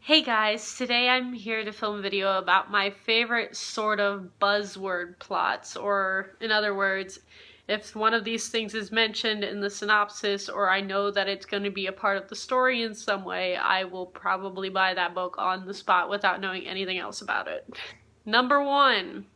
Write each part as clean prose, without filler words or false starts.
Hey guys, today I'm here to film a video about my favorite sort of buzzword plots, or in other words, if one of these things is mentioned in the synopsis or I know that it's going to be a part of the story in some way, I will probably buy that book on the spot without knowing anything else about it. Number 1,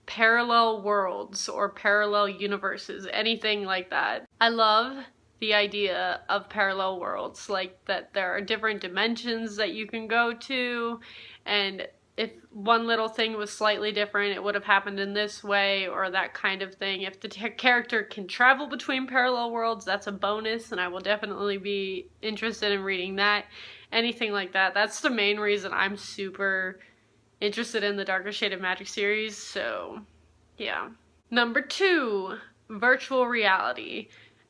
parallel worlds or parallel universes, anything like that. I love the idea of parallel worlds, like that there are different dimensions that you can go to, and if one little thing was slightly different, it would have happened in this way, or that kind of thing. If the character can travel between parallel worlds, that's a bonus, and I will definitely be interested in reading that. Anything like that. That's the main reason I'm super interested in the Darker Shade of Magic series, so yeah. Number 2, virtual reality.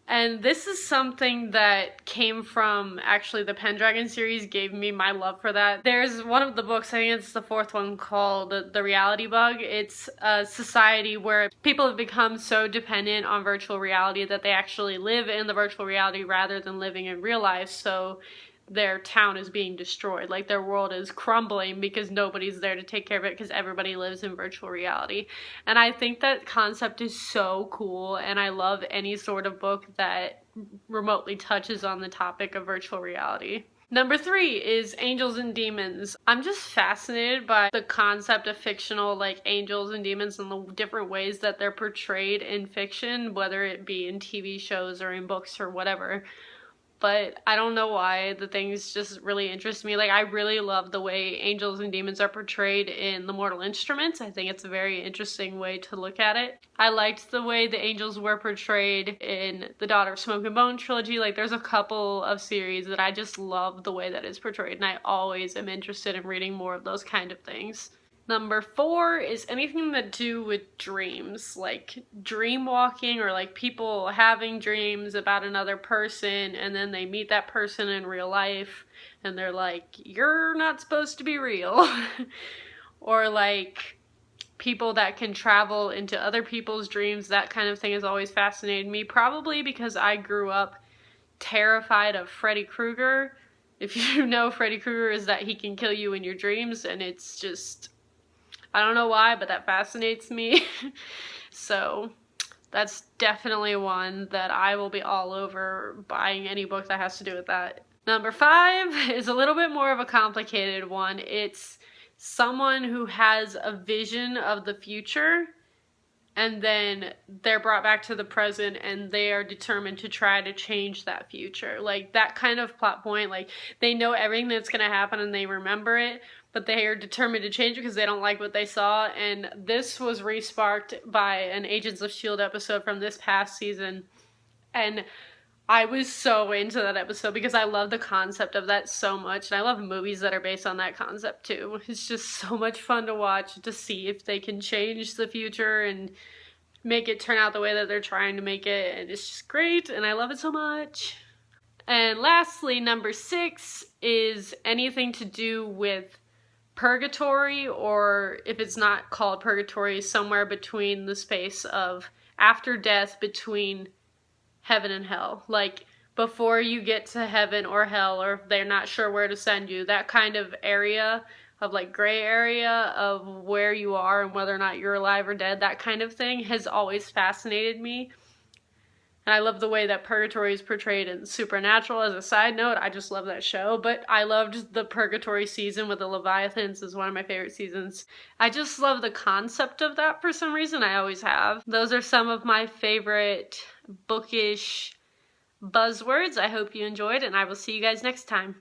And this is something that came from, actually, the Pendragon series gave me my love for that. There's one of the books, I think it's the 4th one, called The Reality Bug. It's a society where people have become so dependent on virtual reality that they actually live in the virtual reality rather than living in real life, so their town is being destroyed. Like, their world is crumbling because nobody's there to take care of it because everybody lives in virtual reality. And I think that concept is so cool, and I love any sort of book that remotely touches on the topic of virtual reality. Number 3 is angels and demons. I'm just fascinated by the concept of fictional, like, angels and demons and the different ways that they're portrayed in fiction, whether it be in TV shows or in books or whatever. But I don't know why, the things just really interest me. Like, I really love the way angels and demons are portrayed in The Mortal Instruments. I think it's a very interesting way to look at it. I liked the way the angels were portrayed in the Daughter of Smoke and Bone trilogy. Like, there's a couple of series that I just love the way that it's portrayed, and I always am interested in reading more of those kind of things. Number 4 is anything to do with dreams, like dream walking, or like people having dreams about another person and then they meet that person in real life and they're like, you're not supposed to be real. Or like people that can travel into other people's dreams. That kind of thing has always fascinated me, probably because I grew up terrified of Freddy Krueger. If you know Freddy Krueger, is that he can kill you in your dreams, and it's just, I don't know why, but that fascinates me. So that's definitely one that I will be all over buying any book that has to do with that. Number 5 is a little bit more of a complicated one. It's someone who has a vision of the future, and then they're brought back to the present and they are determined to try to change that future. Like, that kind of plot point, like, they know everything that's gonna happen and they remember it, but they are determined to change it because they don't like what they saw. And this was re-sparked by an Agents of S.H.I.E.L.D. episode from this past season. And I was so into that episode because I love the concept of that so much. And I love movies that are based on that concept too. It's just so much fun to watch, to see if they can change the future and make it turn out the way that they're trying to make it. And it's just great, and I love it so much. And lastly, number 6 is anything to do with Purgatory, or if it's not called Purgatory, somewhere between the space of after death, between heaven and hell. Like, before you get to heaven or hell, or if they're not sure where to send you, that kind of area of, like, gray area of where you are and whether or not you're alive or dead, that kind of thing has always fascinated me. And I love the way that Purgatory is portrayed in Supernatural. As a side note, I just love that show. But I loved the Purgatory season with the Leviathans. Is one of my favorite seasons. I just love the concept of that for some reason. I always have. Those are some of my favorite bookish buzzwords. I hope you enjoyed, and I will see you guys next time.